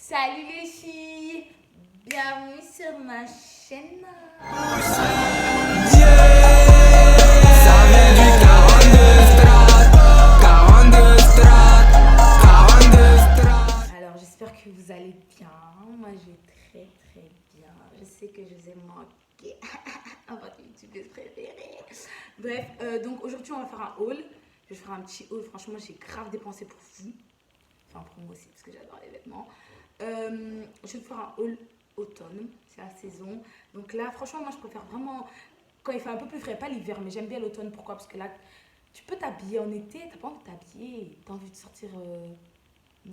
Salut les filles, bienvenue sur ma chaîne. Ça vient du 42 strat, 42 strat. Alors j'espère que vous allez bien, moi je vais très très bien. Je sais que je vous ai manqué à votre youtubeuse préférée. Bref, donc aujourd'hui on va faire un haul. Je vais faire un petit haul, franchement j'ai grave dépensé pour vous. Enfin pour moi aussi parce que j'adore les vêtements. Je vais faire un haul automne, c'est la saison. Donc là, franchement, moi je préfère vraiment quand il fait un peu plus frais, pas l'hiver, mais j'aime bien l'automne. Pourquoi? Parce que là, tu peux t'habiller en été, t'as pas envie de t'habiller, t'as envie de sortir.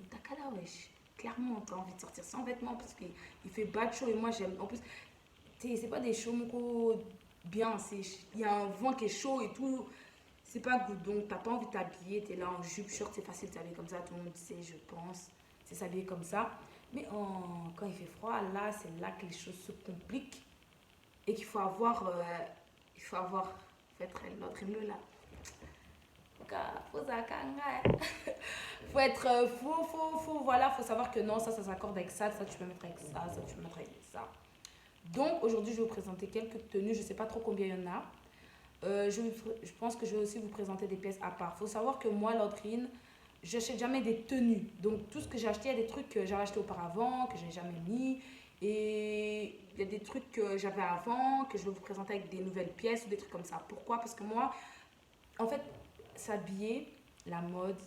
T'as qu'à là, wesh. Clairement, t'as envie de sortir sans vêtements parce qu'il fait bas chaud et moi j'aime. En plus, c'est pas des chauds bien, il y a un vent qui est chaud et tout. C'est pas good, donc t'as pas envie de t'habiller, t'es là en jupe, short, c'est facile de s'habiller comme ça, tout le monde sait, je pense, c'est s'habiller comme ça. Mais quand il fait froid, là, c'est là que les choses se compliquent et qu'il faut avoir, faut être l'autre hymne là. Faut être, voilà, faut savoir que non, ça s'accorde avec ça, ça tu peux mettre avec ça, ça tu peux mettre avec ça. Donc aujourd'hui, je vais vous présenter quelques tenues, je sais pas trop combien il y en a. Je pense que je vais aussi vous présenter des pièces à part. Faut savoir que moi, Laudrine, j'achète jamais des tenues. Donc tout ce que j'ai acheté, il y a des trucs que j'avais acheté auparavant, que je n'ai jamais mis. Et il y a des trucs que j'avais avant, que je vais vous présenter avec des nouvelles pièces ou des trucs comme ça. Pourquoi? Parce que moi, en fait, s'habiller, la mode,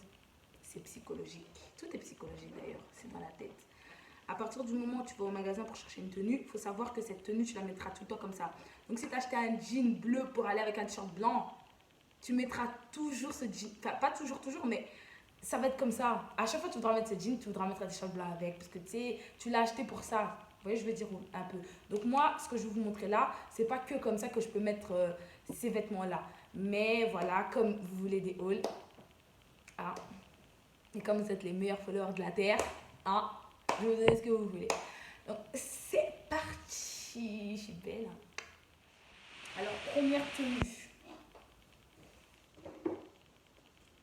c'est psychologique. Tout est psychologique d'ailleurs, c'est dans la tête. À partir du moment où tu vas au magasin pour chercher une tenue, il faut savoir que cette tenue, tu la mettras tout le temps comme ça. Donc si tu as acheté un jean bleu pour aller avec un t-shirt blanc, tu mettras toujours ce jean. Enfin, pas toujours, mais ça va être comme ça. À chaque fois que tu voudras mettre ce jean, tu voudras mettre un t-shirt blanc avec. Parce que tu sais, tu l'as acheté pour ça. Vous voyez, je veux dire un peu. Donc moi, ce que je vais vous montrer là, c'est pas que comme ça que je peux mettre ces vêtements-là. Mais voilà, comme vous voulez des hauls. Ah. Et comme vous êtes les meilleurs followers de la Terre, hein, je vous donne ce que vous voulez. Donc, c'est parti. Je suis belle. Alors, première tenue.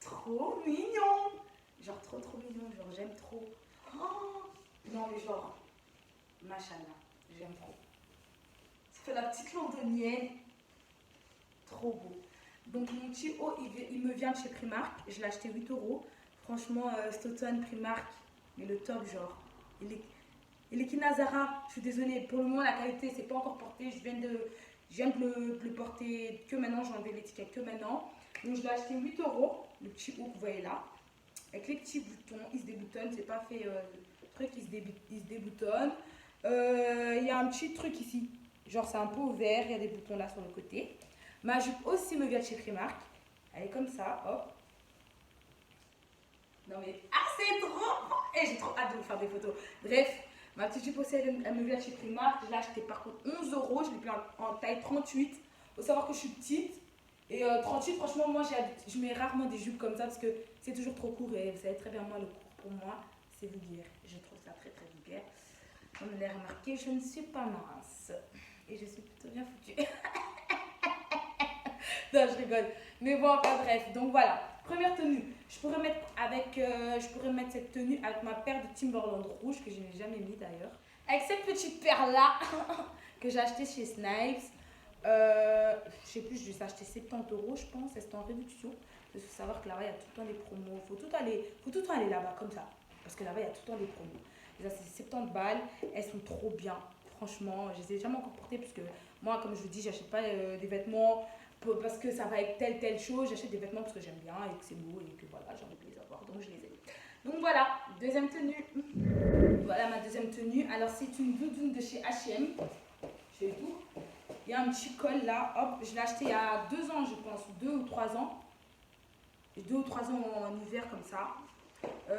Trop mignon. Genre, trop mignon. Genre, j'aime trop. Oh, non, mais genre, machallah. J'aime trop. Ça fait la petite londonienne. Trop beau. Donc, mon petit haut, il me vient de chez Primark. Je l'ai acheté 8 €. Franchement, cet automne, Primark, mais le top, genre. Il est Kinazara. Je suis désolée. Pour le moment, la qualité, c'est pas encore porté. Je viens de le porter que maintenant. J'ai enlevé l'étiquette que maintenant. Donc, je l'ai acheté 8 €. Le petit haut que vous voyez là. Avec les petits boutons. Il se déboutonnent. C'est pas fait truc, il se déboutonne. Il y a un petit truc ici. Genre, c'est un peu ouvert. Il y a des boutons là sur le côté. Ma jupe aussi me vient de chez Primark. Elle est comme ça. Hop. Non mais, ah c'est trop. Et j'ai trop hâte de vous faire des photos. Bref, ma petite jupe aussi, elle me vient de chez Primark. Je l'ai acheté par contre 11 €. Je l'ai pris en taille 38. Faut savoir que je suis petite. Et 38, franchement, moi je mets rarement des jupes comme ça parce que c'est toujours trop court. Et vous savez très bien, moi, le court pour moi, c'est vulgaire. Je trouve ça très vulgaire. Comme vous l'avez remarqué, je ne suis pas mince. Et je suis plutôt bien foutue. Non, je rigole. Mais bon, enfin bref. Donc voilà. Première tenue. Je pourrais mettre cette tenue avec ma paire de Timberland rouge que je n'ai jamais mis d'ailleurs. Avec cette petite paire là que j'ai achetée chez Snipes. Je sais plus, je l'ai acheté 70 €, je pense. C'est en réduction. Il faut savoir que là-bas, il y a tout le temps des promos. Faut tout le temps aller là-bas comme ça. Parce que là-bas, il y a tout le temps des promos. Et ça, c'est 70 balles. Elles sont trop bien. Franchement, je les ai jamais encore portées parce que moi, comme je vous dis, j'achète pas des vêtements parce que ça va avec telle chose. J'achète des vêtements parce que j'aime bien et que c'est beau et que voilà, j'ai envie de les avoir. Donc, je les ai. Donc voilà, deuxième tenue. Voilà ma deuxième tenue. Alors, c'est une doudoune de chez H&M. Chez tout. Il y a un petit col là. Hop, je l'ai acheté il y a 2 ans, je pense. 2 ou 3 ans. 2 ou 3 ans en hiver comme ça.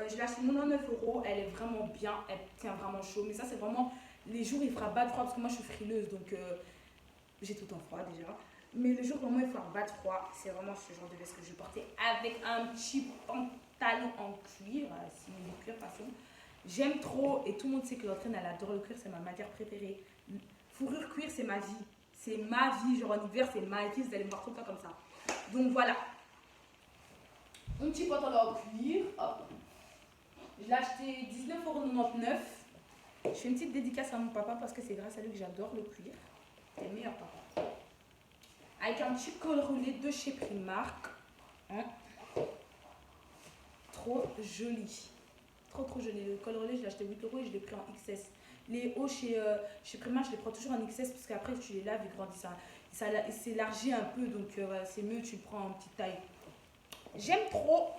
Je l'ai acheté 99 €. Elle est vraiment bien. Elle tient vraiment chaud. Mais ça, c'est vraiment les jours où il fera bas de froid parce que moi, je suis frileuse. Donc, j'ai tout le temps froid déjà. Mais le jour où il fera bas de froid, c'est vraiment ce genre de veste que je vais porter avec un petit pantalon en cuir. Simili cuir, de toute façon. J'aime trop. Et tout le monde sait que l'entraîne, elle adore le cuir. C'est ma matière préférée. Fourrure cuir, c'est ma vie. C'est ma vie. Genre en hiver, c'est ma vie. Vous allez me voir tout le temps comme ça. Donc voilà. Un petit pantalon en cuir. Hop. Je l'ai acheté 19,99 €. Je fais une petite dédicace à mon papa parce que c'est grâce à lui que j'adore le cuir. C'est le meilleur papa. Avec un petit col roulé de chez Primark. Hein? Trop joli. Trop joli. Le col roulé, je l'ai acheté 8 € et je l'ai pris en XS. Les hauts chez Primark, je les prends toujours en XS parce qu'après tu les laves, ils grandissent. Ça s'élargit un peu, donc voilà, c'est mieux, tu le prends en petite taille. J'aime trop.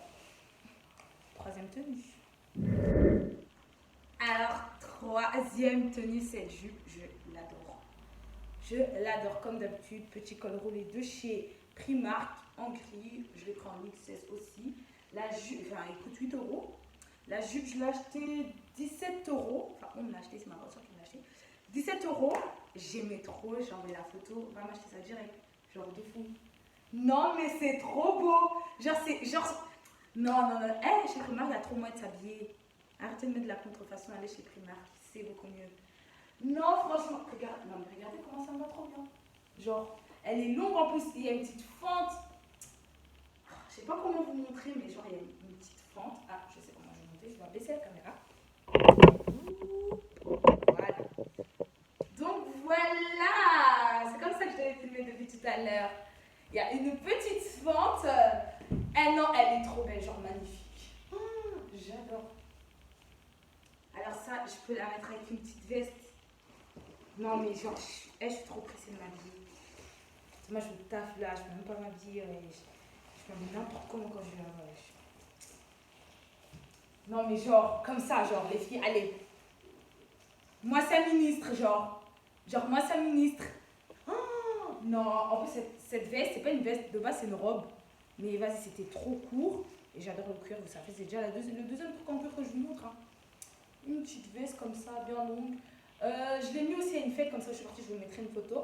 Troisième tenue. Alors, troisième tenue, cette jupe, je l'adore. Je l'adore comme d'habitude. Petit col roulé de chez Primark en gris. Je l'ai pris en XS aussi. La jupe, enfin, il coûte 8 €. La jupe, je l'ai acheté 17 €. Enfin, on me l'a acheté, c'est ma soeur qui me l'a acheté. 17 €. J'aimais trop, j'ai envoyé la photo. On va m'acheter ça direct. Genre de fou. Non, mais c'est trop beau. Genre, c'est. Genre. Non. Eh, chez Primark, il y a trop moyen de s'habiller. Arrêtez de mettre de la contrefaçon, allez chez Primark. C'est beaucoup mieux. Non, franchement, regardez comment ça me va trop bien. Genre, elle est longue en plus. Il y a une petite fente. Je sais pas comment vous montrer, mais genre, il y a une petite fente. Ah, je sais comment je vais monter. Je vais baisser la caméra. Voilà. Donc voilà, c'est comme ça que je devais filmer depuis tout à l'heure. Il y a une petite fente. Elle est trop belle, genre magnifique. J'adore. Alors ça, je peux la mettre avec une petite veste. Non mais genre, je suis trop pressée de m'habiller. Moi je me taffe là, je peux même pas m'habiller. Je me mets n'importe comment quand je vais là. Non mais genre, comme ça, genre, les filles, allez. Moi ça ministre, genre. Genre, moi ça ministre. Oh, non, en plus, cette veste, c'est pas une veste de base, c'est une robe. Mais vas-y, c'était trop court. Et j'adore le cuir, vous savez, c'est déjà le deuxième truc en cuir que je vous montre. Hein. Une petite veste comme ça, bien longue. Je l'ai mis aussi à une fête, comme ça je suis partie, je vous mettrai une photo.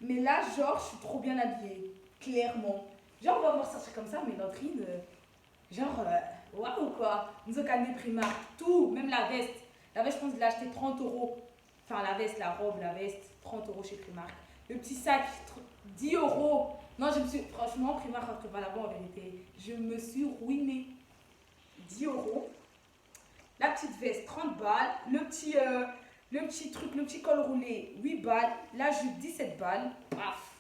Mais là, genre, je suis trop bien habillée. Clairement. Genre, on va voir sortir comme ça, mais Landrine, genre, waouh quoi. Nous avons calmé Primark, tout, même la veste. La veste, je pense que je l'ai acheté 30 €. Enfin, la veste, la robe, la veste, 30 € chez Primark. Le petit sac, 10 €. Non, franchement, Primark, rentre pas là-bas en vérité. Je me suis ruinée. 10 €. La petite veste, 30 balles. Le petit truc, le petit col roulé, 8 balles. La jupe, 17 balles. Paf.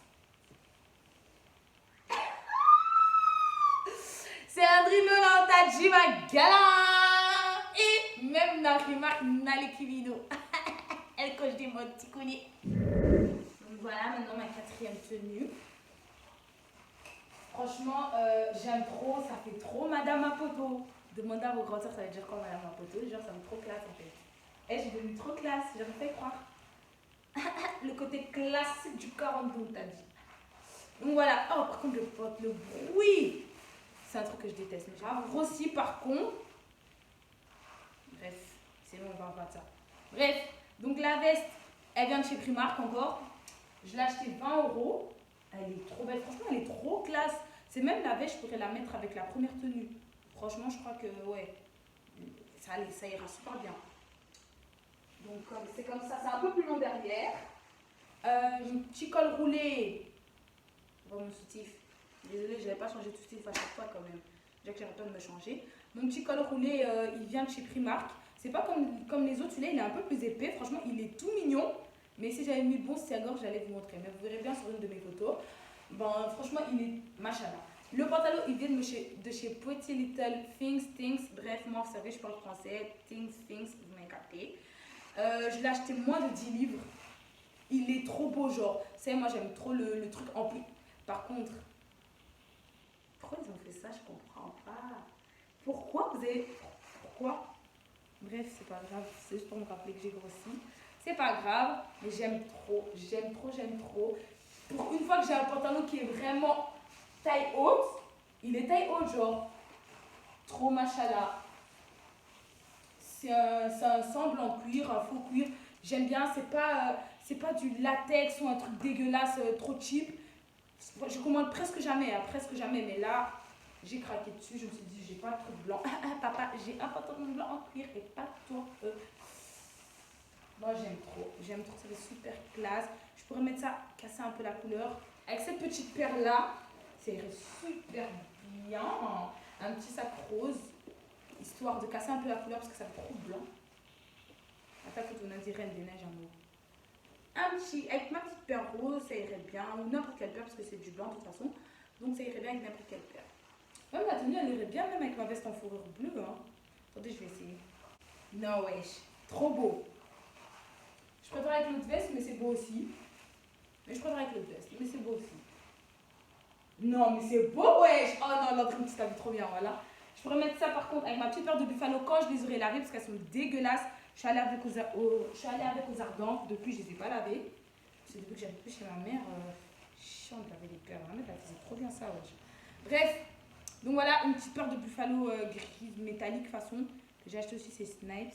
C'est Andrino Lantaji, ma gala. Et même dans Primark, Nali Kivino. Elle coche des modes, petit collier. Donc voilà, maintenant ma quatrième tenue. Franchement, j'aime trop, ça fait trop Madame Mapoto. Demandez à vos grands sœurs, ça veut dire quoi Madame Mapoto? Genre, ça me trop classe en fait. Et je suis devenue trop classe, j'avais fait croire. Le côté classique du 42, t'as dit. Donc voilà, oh par contre le bruit, c'est un truc que je déteste. Mais j'ai grossi par contre. Bref, c'est bon, on va en parler de ça. Bref, donc la veste, elle vient de chez Primark encore. Je l'ai achetée 20 €. Elle est trop belle, franchement elle est trop classe. C'est même la veste, je pourrais la mettre avec la première tenue. Franchement, je crois que ouais, ça ira super bien. Donc c'est comme ça, c'est un peu plus long derrière. Un petit col roulé. Bon, mon soutif. Désolée, je n'avais pas changé de soutif à chaque fois quand même. Déjà que j'arrête pas de me changer. Mon petit col roulé, il vient de chez Primark. C'est pas comme les autres, celui-là il est un peu plus épais. Franchement, il est tout mignon. Mais si j'avais mis le bon gorge, j'allais vous montrer. Mais vous verrez bien sur une de mes photos. Bon, franchement, il est machallah. Le pantalon, il vient de chez Pretty Little Things. Bref, moi, vous savez, je parle français. Things, vous m'avez capté. Je l'ai acheté moins de 10 livres. Il est trop beau, genre. C'est moi, j'aime trop le truc en plus. Par contre, pourquoi ils ont fait ça? Je comprends pas. Pourquoi? Bref, c'est pas grave. C'est juste pour me rappeler que j'ai grossi. C'est pas grave, mais j'aime trop. Pour une fois que j'ai un pantalon qui est vraiment taille haute, il est taille haute, genre. Trop machallah. C'est un ensemble en cuir, un faux cuir. J'aime bien, c'est pas du latex ou un truc dégueulasse, trop cheap. Je commande presque jamais, mais là, j'ai craqué dessus. Je me suis dit, j'ai pas de truc blanc. Papa, j'ai un pantalon blanc en cuir et pas toi. Moi, j'aime trop, ça fait super classe. Je pourrais mettre ça, casser un peu la couleur. Avec cette petite paire-là, ça irait super bien. Un petit sac rose, histoire de casser un peu la couleur parce que ça fait trop blanc. Après, il faut on dirait Reine des Neiges en haut. Un petit, avec ma petite paire rose, ça irait bien, ou n'importe quelle paire parce que c'est du blanc de toute façon, donc ça irait bien avec n'importe quelle paire. Même la tenue, elle irait bien même avec ma veste en fourrure bleue. Hein. Attendez, je vais essayer. Non, wesh, trop beau. Je préfère avec l'autre veste, mais c'est beau aussi. Mais je préfère avec l'autre veste, mais c'est beau aussi. Non, mais c'est beau, wesh. Oh non, l'autre une petite habille trop bien, voilà. Je pourrais mettre ça par contre avec ma petite paire de Buffalo quand je les aurais lavées parce qu'elles sont dégueulasses. Je suis allée avec aux ardentes, depuis je les ai pas lavées. C'est depuis que j'habite plus chez ma mère. Chiant de laver les paires, ma mère elle faisait trop bien ça, wesh. Bref, donc voilà, une petite paire de Buffalo grise métallique façon. Que j'ai acheté aussi, c'est Snipes,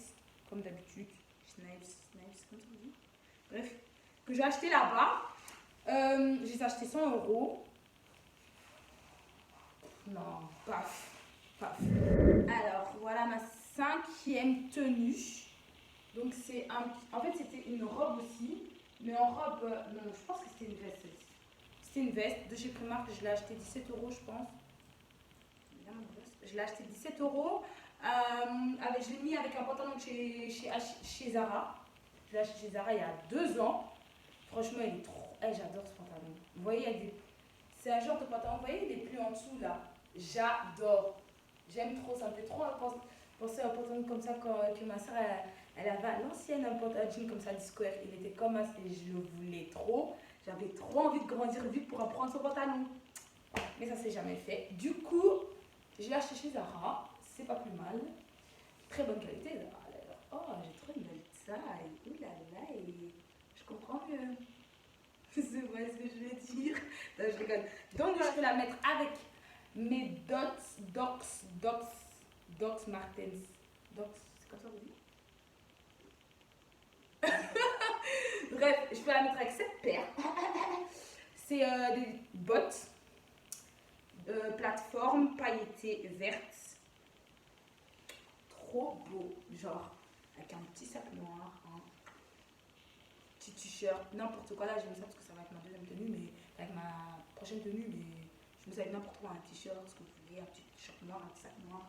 comme d'habitude. Snipes, comme ça on dit. Bref, que j'ai acheté là-bas. Je les ai achetés 100 €. Non, paf. Alors, voilà ma 5e tenue. Donc, c'est un. En fait, c'était une robe aussi. Mais en robe. Non, je pense que c'était une veste aussi. C'était une veste de chez Primark. Je l'ai acheté 17 €, je pense. Je l'ai acheté 17 €. Je l'ai mis avec un pantalon chez Zara. Je l'ai acheté chez Zara il y a 2 ans. Franchement, il est trop. J'adore ce pantalon. Vous voyez, c'est un genre de pantalon. Vous voyez les plis en dessous là. J'adore. J'aime trop. Ça me fait trop penser à un pantalon comme ça que ma soeur elle avait à l'ancienne, un pantalon jean comme ça, du square. Il était comme ça et je le voulais trop. J'avais trop envie de grandir vite pour apprendre ce pantalon. Mais ça s'est jamais fait. Du coup, je l'ai acheté chez Zara. C'est pas plus mal. Très bonne qualité. Zara. Oh, j'ai trop une belle taille. Ouh là là. Et je comprends mieux. C'est vrai ce que je vais dire. Non, je rigole. Donc, je vais la mettre avec mes Docs Martens. Docs, c'est comme ça vous dites? Bref, je vais la mettre avec cette paire. C'est des bottes plateforme pailletées vertes. Trop beau. Genre, avec un petit sac noir. Hein. Petit t-shirt, n'importe quoi. Là, j'ai mis ça parce que ça va être ma deuxième tenue, mais avec ma prochaine tenue, mais je me sais avec n'importe quoi. Un t-shirt, ce que vous voulez, un petit t-shirt noir, un petit sac noir.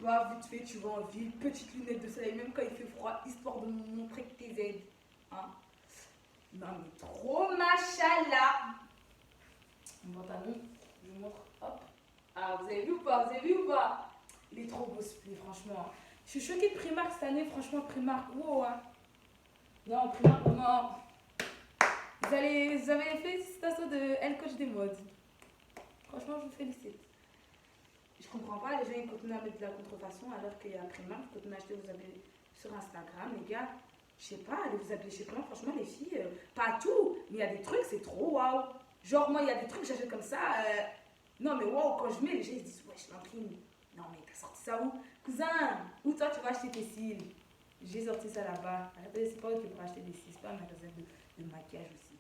Bah, vite fait, tu vas en ville, petite lunette de soleil, même quand il fait froid, histoire de me montrer que t'es Z. Hein? Non, mais trop machallah. Mon pantalon, je vous montre, hop. Ah, vous avez vu ou pas? Il est trop beau ce pli, franchement. Je suis choquée de Primark cette année, franchement, Primark, wow. Hein. Non, Primark, vraiment. Vous avez félicitations de Elle Coach des modes. Franchement, je vous félicite. Je comprends pas, les gens ils continuent à mettre de la contrefaçon alors qu'il y a Primark, vous continuez à acheter, vous avez sur Instagram, les gars. Je sais pas, allez vous habiller chez Primark, franchement, les filles, pas tout, mais il y a des trucs, c'est trop waouh. Genre, moi, il y a des trucs que j'achète comme ça. Non, mais waouh, quand je mets, les gens ils se disent, ouais, je l'imprime. Non, mais t'as sorti ça où? Cousin, où toi tu vas acheter tes cils? J'ai sorti ça là-bas. C'est pas où tu peux acheter des cils, c'est pas un magasin de maquillage aussi.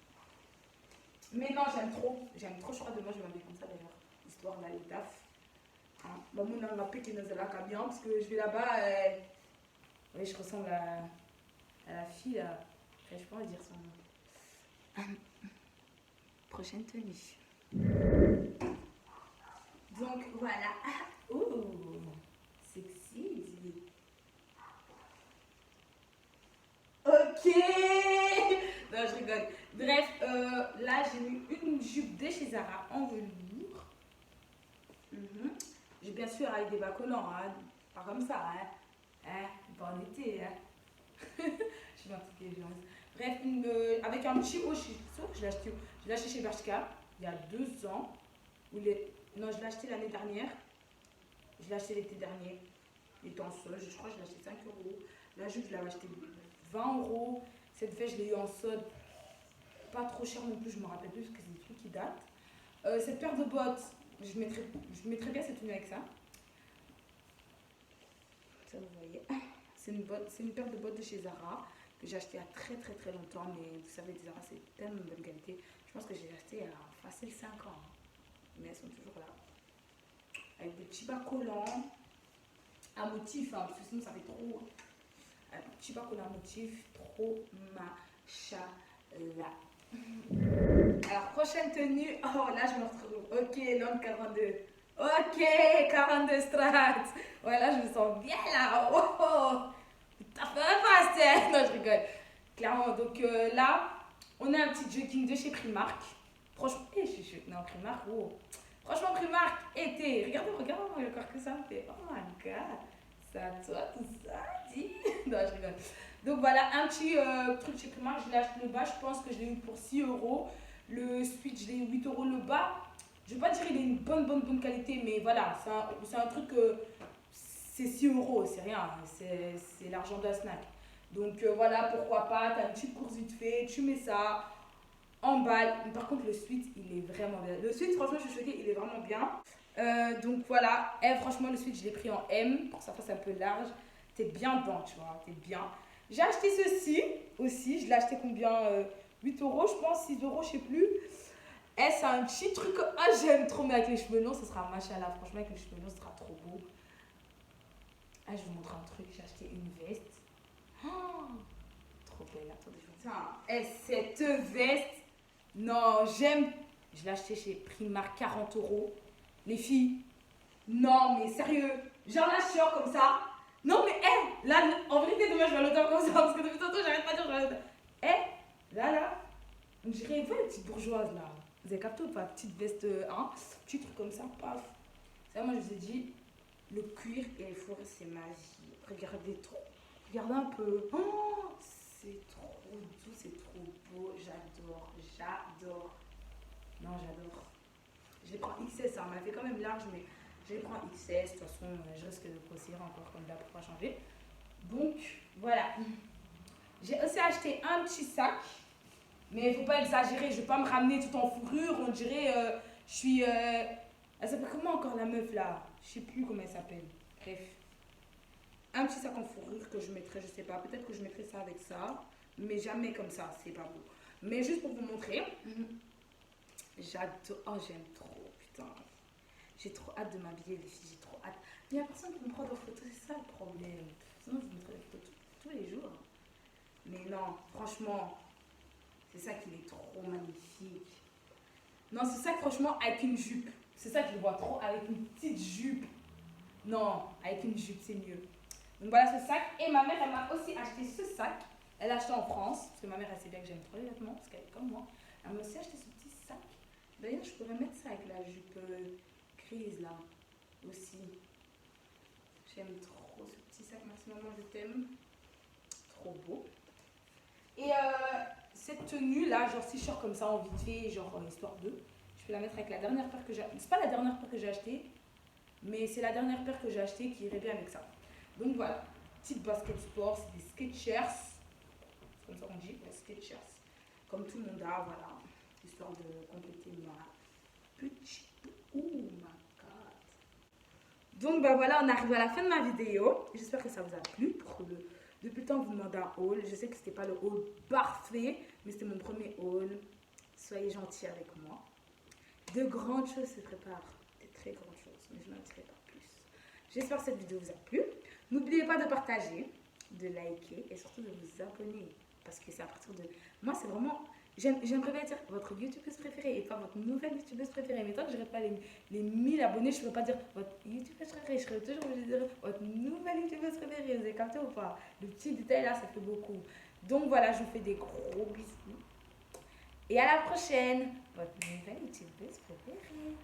Mais non, j'aime trop, je crois que moi je vais m'habiller comme ça d'ailleurs, histoire d'aller taf. Hein. Bon, mon nom m'a piqué dans la cabine parce que je vais là-bas. Oui, je ressemble à la fille là. Enfin, je peux pas dire son nom. Prochaine tenue. Donc voilà. Ouh, sexy. Ok. Non, je rigole. Bref, là j'ai mis une jupe de chez Zara en velours. J'ai bien sûr avec des bas collants, hein. Pas comme ça, hein. Pas en été, hein. Je suis fatiguée, bref, avec un petit haut, je l'ai acheté chez Bershka il y a 2 ans. Non, je l'ai acheté l'année dernière. Je l'ai acheté l'été dernier. Il était en solde, je crois que je l'ai acheté 5 €. La jupe, je l'avais acheté 20 €. Cette veste, je l'ai eu en solde. Pas trop cher non plus, je me rappelle plus parce que c'est des trucs qui datent. Cette paire de bottes, je mettrais bien cette tenue avec ça. Ça, vous voyez. C'est une paire de bottes de chez Zara que j'ai acheté il y a très très très longtemps. Mais vous savez, Zara, c'est tellement de bonne qualité. Je pense que j'ai acheté il y a facile 5 ans. Hein. Mais elles sont toujours là. Avec des petits bas collants à motif, hein, parce que sinon ça fait trop. Un petit bas collant à motif, trop machallah. Alors, prochaine tenue. Oh, là, je me retrouve. Ok, l'homme 42. Ok, 42 strat. Ouais, là, je me sens bien là. Oh, t'as fait un pastel. Non, je rigole. rigole. Clairement, donc là, on a un petit jogging de chez Primark. Franchement, non, Primark, oh. Franchement, Primark, été. Regarde-moi le corps que ça me fait. Oh my god. Ça, toi, tout ça, dis. Non, je rigole. Donc voilà, un petit truc chez Primark, je l'ai acheté le bas, je pense que je l'ai eu pour 6 euros. Le Switch, je l'ai eu 8 euros le bas. Je vais pas dire qu'il est une bonne qualité, mais voilà, c'est un truc, c'est 6 euros, c'est rien, c'est l'argent d'un snack. Donc voilà, pourquoi pas, t'as une petite course vite fait, tu mets ça, emballe. Mais par contre, le Switch, il est vraiment bien. Le Switch, franchement, je suis choquée, il est vraiment bien. Donc voilà, franchement, le Switch, je l'ai pris en M, pour que ça fasse un peu large. T'es bien dedans, tu vois, t'es bien. J'ai acheté ceci aussi, je l'ai acheté combien 8 euros, je pense, 6 euros, je sais plus. C'est un petit truc. Ah, j'aime trop, mais avec les cheveux longs, ce sera machallah. Franchement, avec les cheveux longs, ce sera trop beau. Ah, je vous montre un truc. J'ai acheté une veste. Oh, trop belle. Attendez, je vous dis. Cette veste. Non, j'aime. Je l'ai acheté chez Primark, 40 euros. Les filles. Non, mais sérieux. Genre là, je sors comme ça. Non, mais là, en vérité, demain, je vais à l'hôtel comme ça. Parce que depuis tantôt, j'arrête pas de dire je vais à l'hôtel. Là. On dirait, voilà, les petites bourgeoises là. Vous avez capté ou pas? Petite veste, petit truc comme ça, paf. Ça, moi, je vous ai dit, le cuir et les fourrures, c'est ma vie. Regardez trop. Regardez un peu. Oh, c'est trop doux, c'est trop beau. J'adore. Non, j'adore. Je les prends XS, ça m'a fait quand même large, mais je les prends XS. De toute façon, je risque de grossir encore comme d'hab pour pas changer. Donc, voilà. J'ai aussi acheté un petit sac. Mais il ne faut pas exagérer, je ne vais pas me ramener tout en fourrure, on dirait, je suis... elle s'appelle comment encore la meuf là? Je ne sais plus comment elle s'appelle. Bref. Un petit sac en fourrure que je mettrai, je ne sais pas, peut-être que je mettrai ça avec ça, mais jamais comme ça, c'est pas beau. Mais juste pour vous montrer, j'adore, oh j'aime trop, putain. J'ai trop hâte de m'habiller les filles, j'ai trop hâte. Il n'y a personne qui me prend en photo, c'est ça le problème. Sinon je vous montrerai des photos tous les jours. Mais non, franchement... C'est ça qui est trop magnifique. Non, c'est ça que franchement, avec une jupe. C'est ça que je vois trop, avec une petite jupe. Non, avec une jupe, c'est mieux. Donc voilà ce sac. Et ma mère, elle m'a aussi acheté ce sac. Elle l'a acheté en France. Parce que ma mère, elle sait bien que j'aime trop les vêtements. Parce qu'elle est comme moi. Elle m'a aussi acheté ce petit sac. D'ailleurs, je pourrais mettre ça avec la jupe grise là. Aussi. J'aime trop ce petit sac. Merci maman, je t'aime. Trop beau. Et cette tenue là, genre si je sors comme ça en vite fait, genre histoire de, je peux la mettre avec la dernière paire que j'ai. C'est pas la dernière paire que j'ai achetée, mais c'est la dernière paire que j'ai achetée qui irait bien avec ça. Donc voilà, petite basket sport, c'est des Skechers. C'est comme ça qu'on dit, les Skechers. Comme tout le monde a, voilà, histoire de compléter ma petite. Oh my god. Donc bah voilà, on arrive à la fin de ma vidéo. J'espère que ça vous a plu. Depuis le temps, vous demandez un haul. Je sais que c'était pas le haul parfait, mais c'était mon premier haul. Soyez gentils avec moi. De grandes choses se préparent. Des très grandes choses, mais je n'en dirai pas plus. J'espère que cette vidéo vous a plu. N'oubliez pas de partager, de liker et surtout de vous abonner. Parce que c'est à partir de... Moi, c'est vraiment... J'aimerais bien dire votre youtubeuse préférée et pas votre nouvelle youtubeuse préférée. Mais tant que je n'aurai pas les 1000 abonnés, je ne pourrais pas dire votre youtubeuse préférée. Je serai toujours obligée de dire votre nouvelle youtubeuse préférée. Vous avez capté ou pas? Le petit détail là, ça fait beaucoup. Donc voilà, je vous fais des gros bisous. Et à la prochaine, votre nouvelle youtubeuse préférée.